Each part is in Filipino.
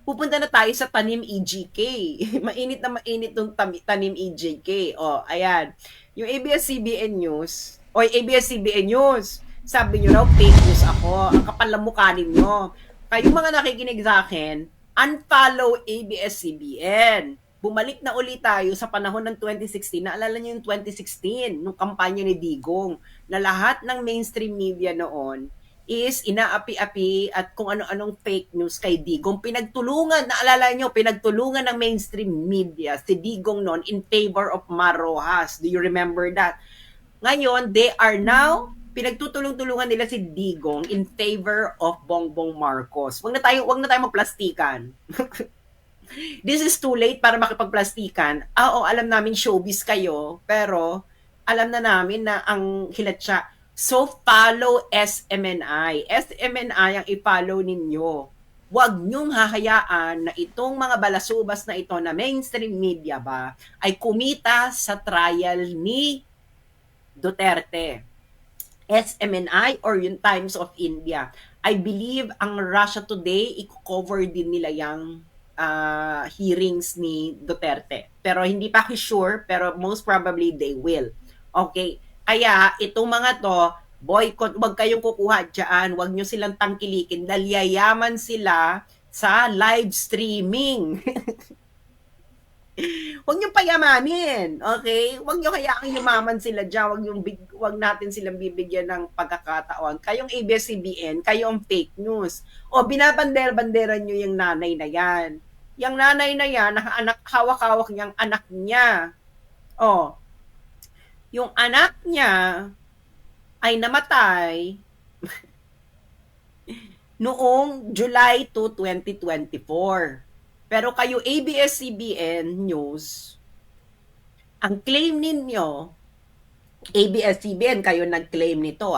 pupunta na tayo sa Tanim EJK. Mainit na mainit tong Tanim EJK. O, ayan. Yung ABS-CBN News, o ABS-CBN News, sabi nyo raw, fake news ako. Ang kapal ng mukha ninyo. Kayong mga nakikinig sa akin, unfollow ABS-CBN. Bumalik na ulit tayo sa panahon ng 2016. Naalala niyo yung 2016, nung kampanya ni Digong, na lahat ng mainstream media noon is inaapi-api at kung ano-anong fake news kay Digong. Pinagtulungan, naalala nyo, pinagtulungan ng mainstream media si Digong noon in favor of Mar Rojas. Do you remember that? Ngayon, they are now pinagtutulong-tulungan nila si Digong in favor of Bongbong Marcos. Wag na tayo magplastikan. This is too late para makipagplastikan. Oo, alam namin showbiz kayo, pero alam na namin na ang hilatsa. So, follow SMNI. SMNI ang i-follow ninyo. Huwag niyong hahayaan na itong mga balasubas na ito na mainstream media ba ay kumita sa trial ni Duterte. SMNI or yung Times of India. I believe ang Russia Today, i-cover din nila yung hearings ni Duterte. Pero hindi pa ako sure, pero most probably they will. Okay. Kaya itong mga to, boycott, wag kayong kukuha dyan, wag nyo silang tangkilikin, dahil yayaman sila sa live streaming. Huwag niyong payamanin, okay? Huwag niyo hayaang yumaman sila diyan, wag natin silang bibigyan ng pagkakataon. Kayong ABS-CBN, kayo ang fake news. O binabander-bandera niyo yung nanay na yan. Yung nanay na yan, nakaanak, hawak-hawak niyang anak niya. O, yung anak niya ay namatay noong July 2, 2024. Pero kayo ABS-CBN News, ang claim ninyo, ABS-CBN, kayo nag-claim nito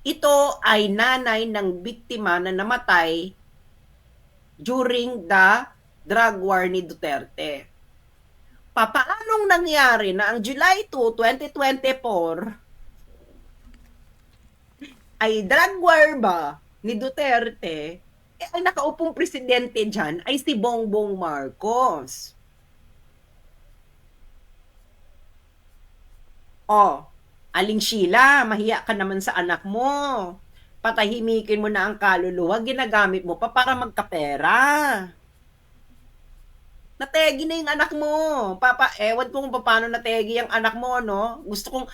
ito ay nanay ng biktima na namatay during the drug war ni Duterte. Paanong nangyari na ang July 2, 2024 ay drug war ba ni Duterte, ang nakaupong presidente dyan ay si Bongbong Marcos. Oh, Aling Sheila, mahiya ka naman sa anak mo. Patahimikin mo na ang kaluluwa, ginagamit mo pa para magkapera. Nategi na yung anak mo. Ewan ko kung paano nategi yung anak mo, no? Gusto kong,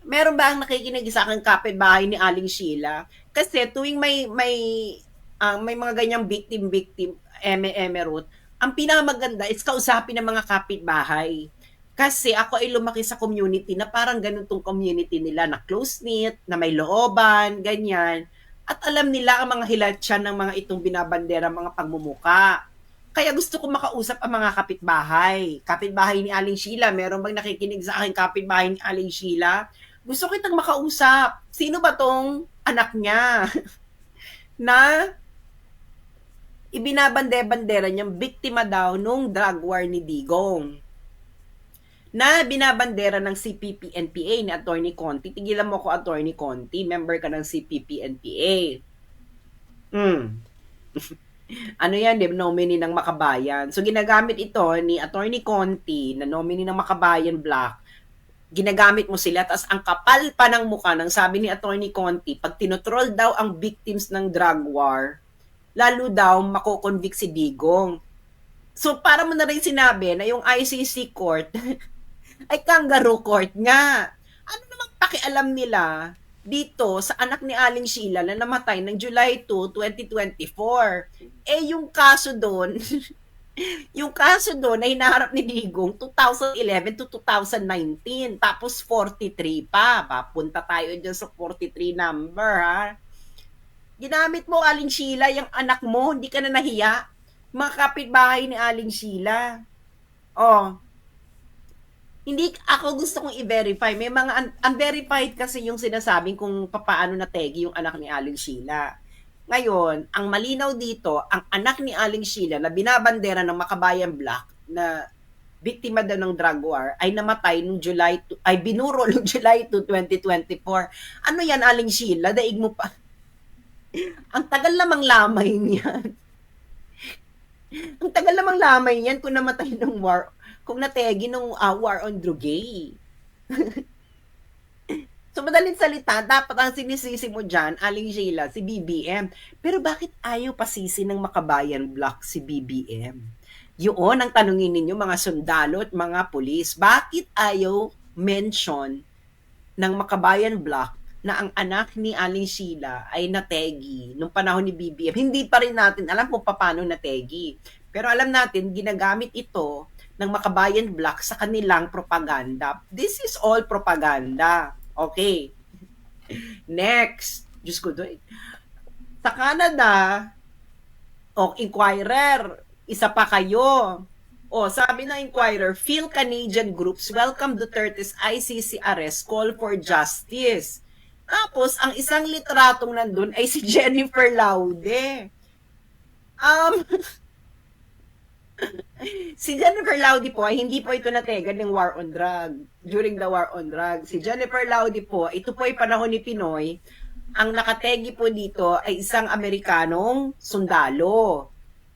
meron ba ang nakikinig sa akin kapitbahay ni Aling Sheila? Kasi tuwing may mga ganyang victim, eme-root, ang pinakamaganda is kausapin ng mga kapitbahay. Kasi ako ay lumaki sa community na parang ganun tong community nila na close-knit, na may looban, ganyan. At alam nila ang mga hilatsyan ng mga itong binabandera, mga pagmumuka. Kaya gusto ko makausap ang mga kapitbahay. Kapitbahay ni Aling Sheila, meron bang nakikinig sa akin kapitbahay ni Aling Sheila? Gusto kitang makausap. Sino ba tong anak niya? Na ibinabande-bandera niyang biktima daw nung drug war ni Digong. Na binabandera ng CPP-NPA ni Attorney Conti. Tigilan mo ko, Attorney Conti. Member ka ng CPP-NPA. Ano yan, nominee ng Makabayan. So, ginagamit ito ni Attorney Conti na nominee ng Makabayan Black. Ginagamit mo sila, tapos ang kapal pa ng mukha ng sabi ni Attorney Conti, pag tinotroll daw ang victims ng drug war, lalo daw makoconvict si Digong. So, para mo na rin sinabi na yung ICC court ay kangaroo court nga. Ano namang pakialam nila dito sa anak ni Aling Sheila na namatay ng July 2, 2024? Yung kaso doon, yung kaso doon na hinaharap ni Digong 2011 to 2019, tapos 43 pa. Papunta tayo dyan sa 43 number, Ginamit mo, Aling Sheila, yung anak mo, hindi ka na nahiya. Mga kapitbahay ni Aling Sheila. Hindi ako gusto kong i-verify. May mga unverified kasi yung sinasabing kung paano nategi yung anak ni Aling Sheila. Ngayon, ang malinaw dito, ang anak ni Aling Sheila na binabandera ng Makabayan Black na biktima daw ng drug war ay namatay nung binuro nung July 2, 2024. Ano yan, Aling Sheila? Daig mo pa. Ang tagal namang lamay niyan. Ang tagal namang lamay niyan kung namatay ng war, kung nategi nung war on Drugay. So, madaling salita, dapat ang sinisisi mo dyan, Aling Sheila, si BBM. Pero bakit ayaw pasisi ng Makabayan Block si BBM? Yun ang tanungin ninyo, mga sundalo at mga pulis. Bakit ayaw mention ng Makabayan Block na ang anak ni Aling Sheila ay nategi nung panahon ni BBM? Hindi pa rin natin alam kung paano nategi. Pero alam natin, ginagamit ito ng Makabayan Block sa kanilang propaganda. This is all propaganda. Okay. Next. Diyos ko doon. Sa Canada, Inquirer, isa pa kayo. Sabi ng Inquirer, Phil Canadian groups welcome Duterte's ICC arrest, call for justice. Tapos, ang isang litratong nandun ay si Jennifer Laude. Si Jennifer Laude po ay hindi po ito nategan ng war on drug. During the war on drug. Si Jennifer Laude po, ito po ay panahon ni Pinoy. Ang nakategi po dito ay isang Amerikanong sundalo.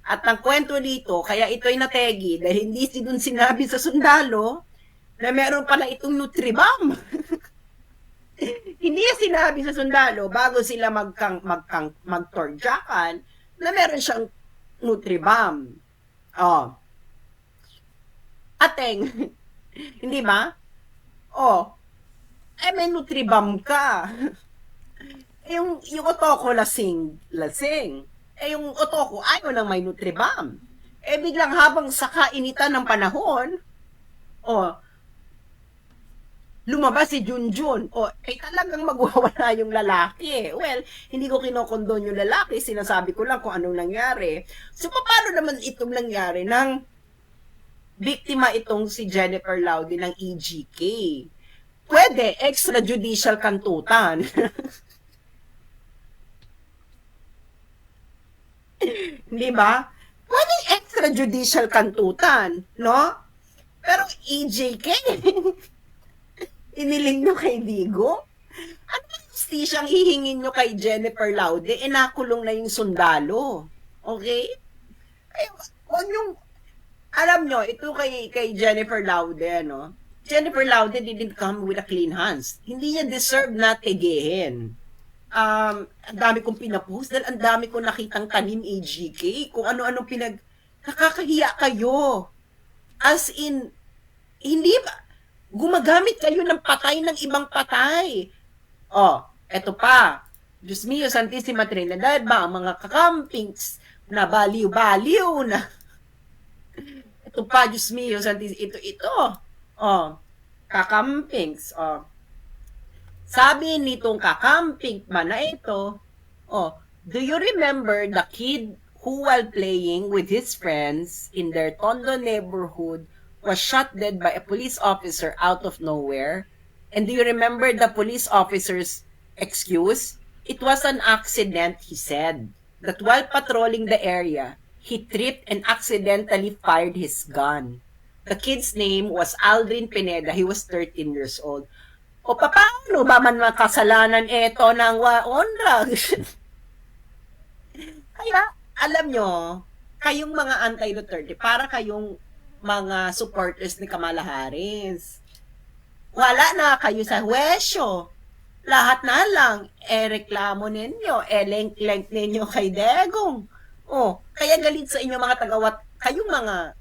At ang kwento dito, kaya ito ay nategi dahil hindi dun sinabi sa sundalo na meron pala itong Nutribam. Hindi sinabi sa sundalo bago sila magtorjakan na meron siyang Nutribam. Ateng, hindi ba? May Nutribam ka. yung otoko lasing. Yung otoko ayaw nang may Nutribam. Biglang habang sa kainitan ng panahon, lumabas si Junjun. Talagang magwawala yung lalaki. Well, hindi ko kinokondon yung lalaki. Sinasabi ko lang kung anong nangyari. So, paano naman itong nangyari ng biktima itong si Jennifer Laude ng EGK? Pwede, extrajudicial kantutan. Hindi ba? Pwede extrajudicial kantutan, no? Pero EJK, iniling nyo kay Digo? Ano ang justisyang hihingin nyo kay Jennifer Laude? Nakulong na yung sundalo. Okay? Huwag yung, alam nyo, ito kay Jennifer Laude, no? Jennifer Laude didn't come with a clean hands. Hindi niya deserve na tegehin. Ang dami kong pinapost dahil ang dami kong nakitang tanim AGK, kung ano-ano nakakahiya kayo. As in, hindi ba, gumagamit kayo ng patay ng ibang patay. Eto pa. Diyos mio, Santissima Trinidad ba, ang mga kakampings na baliw-baliw na. Ito pa, Diyos mio, Santissima, ito. Kakampings. Sabi nitong kakamping man na ito, do you remember the kid who while playing with his friends in their Tondo neighborhood was shot dead by a police officer out of nowhere? And do you remember the police officer's excuse? It was an accident, he said, that while patrolling the area, he tripped and accidentally fired his gun. The kid's name was Aldrin Pineda. He was 13 years old. Paano ba man makasalanan ito ng on drugs? Kaya, alam nyo, kayong mga anti-Duterte, para kayong mga supporters ni Kamala Harris. Wala na kayo sa huwesyo. Lahat na lang, reklamo ninyo, lengk-lengk ninyo kay Degong. Kaya galit sa inyo mga tagawat, kayong mga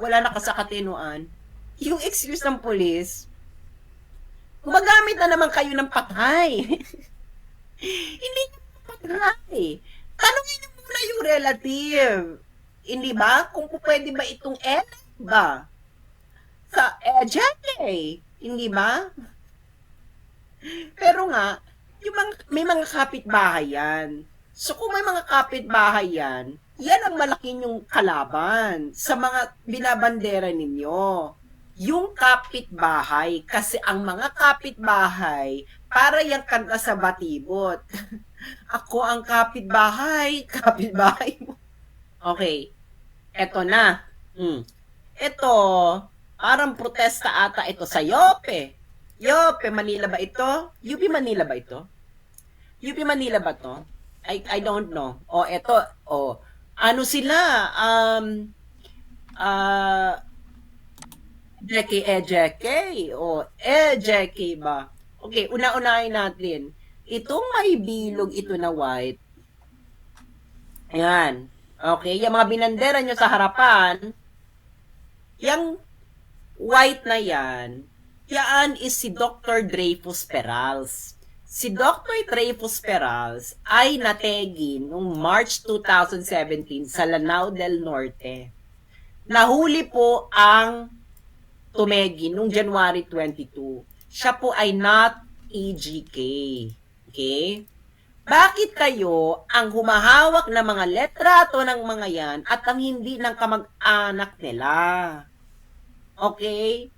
wala na kasakatinuan, yung excuse ng police, gumagamit na naman kayo ng patay. Hindi nyo patay. Tanungin nyo muna yung relative. Hindi ba? Kung pwede ba itong ba? Sa EJK. Hindi ba? Pero nga, may mga kapitbahay yan. So kung may mga kapitbahay yan, yan ang malaki yung kalaban sa mga binabandera ninyo. Yung kapitbahay, kasi ang mga kapitbahay, para yung kanta sa batibot. Ako ang kapitbahay, kapitbahay mo. Okay, eto na. Ito, parang protesta ata ito sa Yope. Yope, Manila ba ito? UP Manila ba ito? UP Manila ba to? I don't know. Eto, ano sila, ah, Jeke, o Jeke ba? Okay, una-unahin natin. Itong may bilog ito na white, ayan. Okay, yung mga binandera nyo sa harapan, yung white na yan is si Dr. Dreyfus Perals. Si Dr. Dreyfus Perals ay nategin noong March 2017 sa Lanao del Norte. Nahuli po ang tumegi noong January 22. Siya po ay not EGK. Okay? Bakit kayo ang humahawak ng mga letrato ng mga yan at ang hindi ng kamag-anak nila? Okay?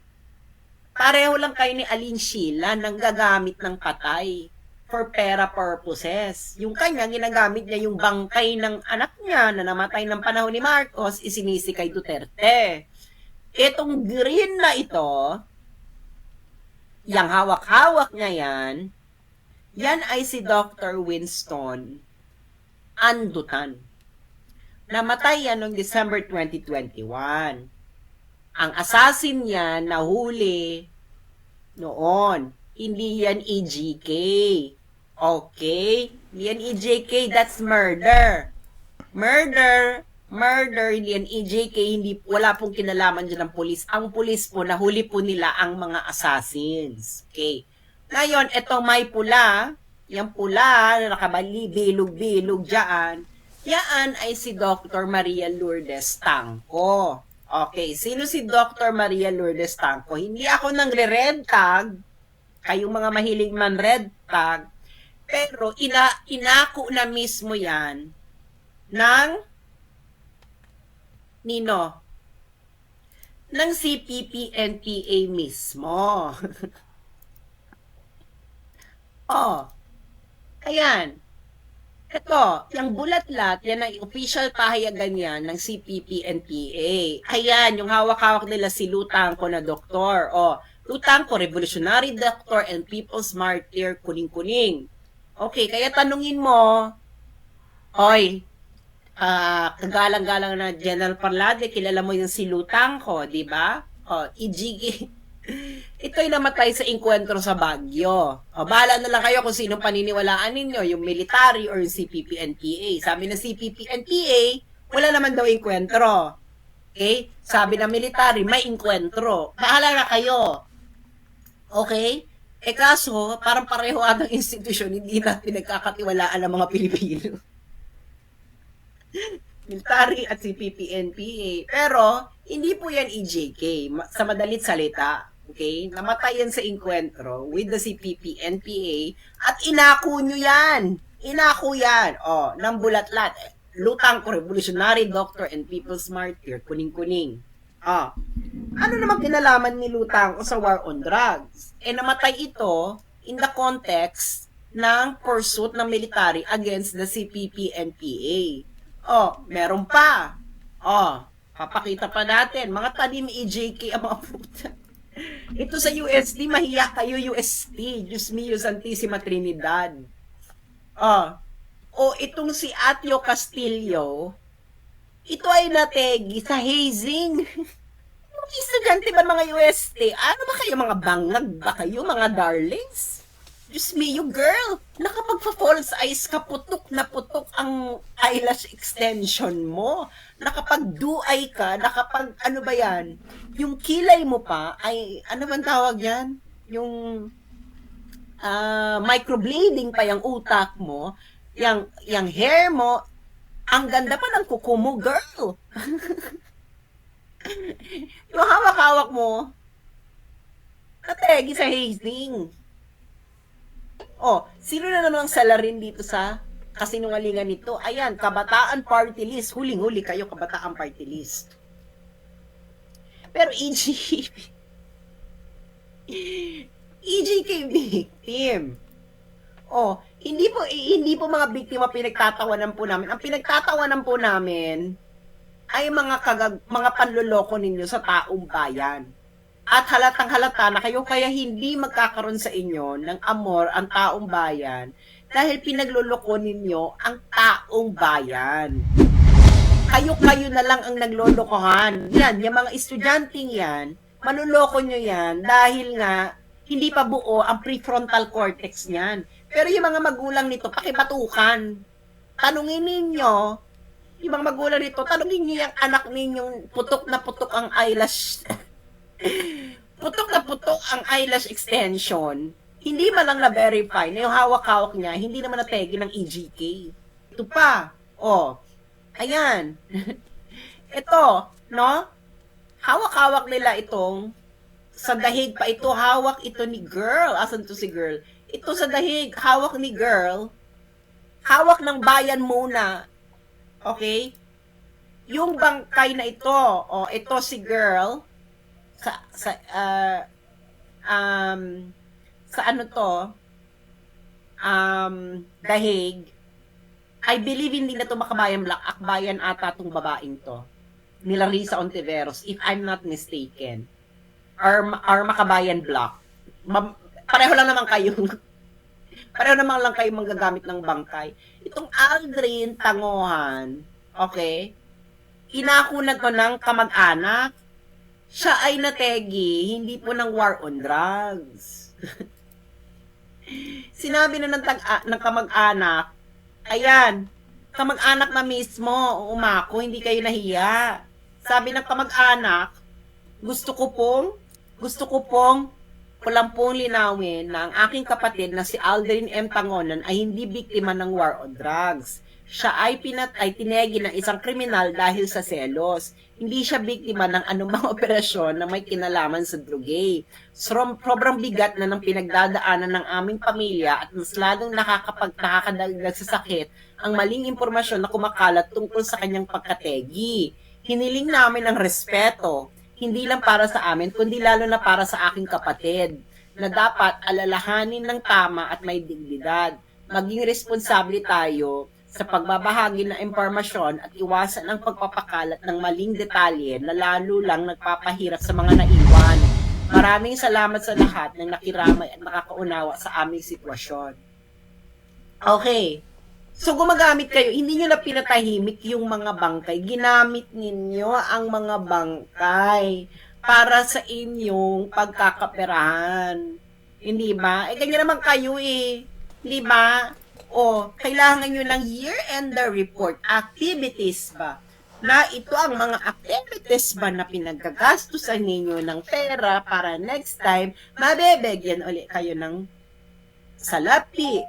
Pareho lang kayo ni Aline Sheila nang gagamit ng patay for pera purposes. Yung kanya, ginagamit niya yung bangkay ng anak niya na namatay ng panahon ni Marcos, isinisi kay Duterte. Itong green na ito, yung hawak-hawak niya yan ay si Dr. Winston Andutan. Namatay yan noong December 2021. Ang assassin niya nahuli noon. Hindi yan EGK. Okay? Hindi yan EJK, that's murder. Murder, hindi yan EJK, wala pong kinalaman dyan ng pulis. Ang pulis po, nahuli po nila ang mga assassins. Okay? Ngayon, eto may pula, yung pula na nakabali, bilog-bilog dyan, yan ay si Dr. Maria Lourdes Tangco. Okay, sino si Dr. Maria Lourdes Tangco? Hindi ako nang red tag, kayong mga mahilig man red tag, pero inako na mismo yan ng nino? Ng CPP-NPA mismo. Oh, ayan. Ito, yung bulatlat, yan ang official pahayagan yan ng CPP-NPA. Ayan, yung hawak-hawak nila si Lutangco na doktor. O, Lutangco, revolutionary doctor and people's martyr, kuning-kuning. Okay, kaya tanungin mo, oy, kagalang-galang na General Parlade, kilala mo yung si Lutangco, di ba? O, IGG. Ito'y namatay sa enkwentro sa Baguio. O, bahala na lang kayo kung sinong paniniwalaan ninyo, yung military or yung CPP-NPA. Sabi ng CPP-NPA, wala naman daw enkwentro. Okay? Sabi ng military, may enkwentro. Bahala na kayo. Okay? Kaso, parang pareho atang institusyon, hindi na pinagkakatiwalaan ng mga Pilipino. Military at CPP-NPA. Pero, hindi po yan EJK. Sa madalit salita. Okay? Namatay yan sa enkwentro with the CPP-NPA at inako nyo yan. Inako yan. O, ng bulatlat. Lutangco, revolutionary doctor and people's martyr. Kuning-kuning. O, ano naman kinalaman ni Lutangco sa war on drugs? Namatay ito in the context ng pursuit ng military against the CPP-NPA. O, meron pa. O, papakita pa natin. Mga tanim EJK ang mga puta. Ito sa UST, mahiya kayo UST. Diyos mio, Santissima Trinidad. O itong si Atio Castillo, ito ay nategi sa hazing. Yung estudyante ba mga UST? Ano ba kayo, mga bangag ba kayo, mga darlings? Diyos mio, girl, nakapagpa-false eyes ka, putok na putok ang eyelash extension mo. Nakapag-do-eye ka, ano ba yan? Yung kilay mo pa, ay, ano bang tawag yan? Yung microblading pa yung utak mo, yung hair mo, ang ganda pa ng kuko mo, girl. Yung hawak-hawak mo, kategi sa hazing. Oh, sino na naman ang salarin dito sa kasinungalingan nito? Ayan, Kabataan Party List. Huling-huli kayo, Kabataan Party List. Pero EJK victim. Oh, hindi po mga biktima pinagtatawanan po namin. Ang pinagtatawanan po namin ay mga panloloko ninyo sa taong bayan. At halatang halata na kayo kaya hindi magkakaroon sa inyo ng amor ang taong bayan dahil pinagluloko ninyo ang taong bayan. kayo na lang ang naglolokohan. Yan, yung mga estudyanteng yan, manuloko nyo yan dahil nga hindi pa buo ang prefrontal cortex niyan. Pero yung mga magulang nito, pakibatukan. Tanungin ninyo, yung mga magulang nito, tanungin niyo yung anak ninyong putok na putok ang eyelash. Putok na putok ang eyelash extension. Hindi man lang na-verify na yung hawak-hawak niya, hindi naman nategi ng EGK. Ito pa. Oh, ayan. Ito, no? Hawak-hawak nila itong sa dahig pa ito, hawak ito ni girl. Asan to si girl? Ito sa dahig, hawak ni girl. Hawak ng bayan muna. Okay? Yung bangkay na ito, ito si girl, sa ano to, dahig, I believe hindi na to Makabayan Black, Akbayan ata tong babaeng to. Nila Risa Ontiveros, if I'm not mistaken. Or Makabayan Black. Pareho lang naman kayo. Pareho naman lang kayo manggagamit ng bangkay. Itong Aldrin Tangohan, okay, inakunan to ng kamag-anak. Siya ay nategi, hindi po ng war on drugs. Sinabi na ng kamag-anak, ayan, kamag-anak na mismo, umako, hindi kayo nahiya. Sabi ng kamag-anak, gusto ko pong pulampong linawin na ang aking kapatid na si Aldrin M. Tangonan ay hindi biktima ng war on drugs. Siya ay tinegi ng isang kriminal dahil sa selos. Hindi siya biktima ng anumang operasyon na may kinalaman sa drugay. Sobrang bigat na ng pinagdadaanan ng aming pamilya at mas lalong nakakadagdag sa sakit ang maling impormasyon na kumakalat tungkol sa kanyang pagkategi. Hiniling namin ang respeto, hindi lang para sa amin, kundi lalo na para sa aking kapatid, na dapat alalahanin ng tama at may dignidad. Maging responsable tayo sa pagbabahagi ng impormasyon at iwasan ang pagpapakalat ng maling detalye na lalo lang nagpapahirap sa mga naiwan. Maraming salamat sa lahat ng nakiramay at nakakaunawa sa aming sitwasyon. Okay. So gumagamit kayo, hindi nyo na pinatahimik yung mga bangkay. Ginamit ninyo ang mga bangkay para sa inyong pagkakaperahan. Hindi ba? Ganyan naman kayo eh. Hindi ba? Kailangan nyo ng year-end report. Activities ba? Na ito ang mga activities ba na pinagagastusan ninyo ng pera para next time, mabebegyan ulit kayo ng salapi.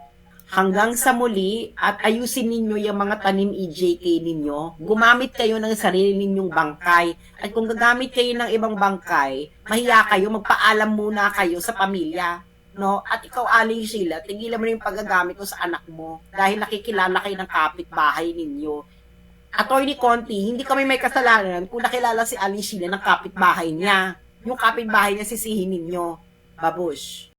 Hanggang sa muli at ayusin ninyo yung mga tanim EJK ninyo, gumamit kayo ng sarili ninyong bangkay. At kung gagamit kayo ng ibang bangkay, mahiya kayo, magpaalam muna kayo sa pamilya. No? At ikaw, Aling Sheila, tigilan mo na yung paggagamit mo sa anak mo dahil nakikilala kayo ng kapitbahay ninyo. Attorney Conti, hindi kami may kasalanan kung nakilala si Aling Sheila ng kapitbahay niya. Yung kapitbahay niya sisihin ninyo. Babush.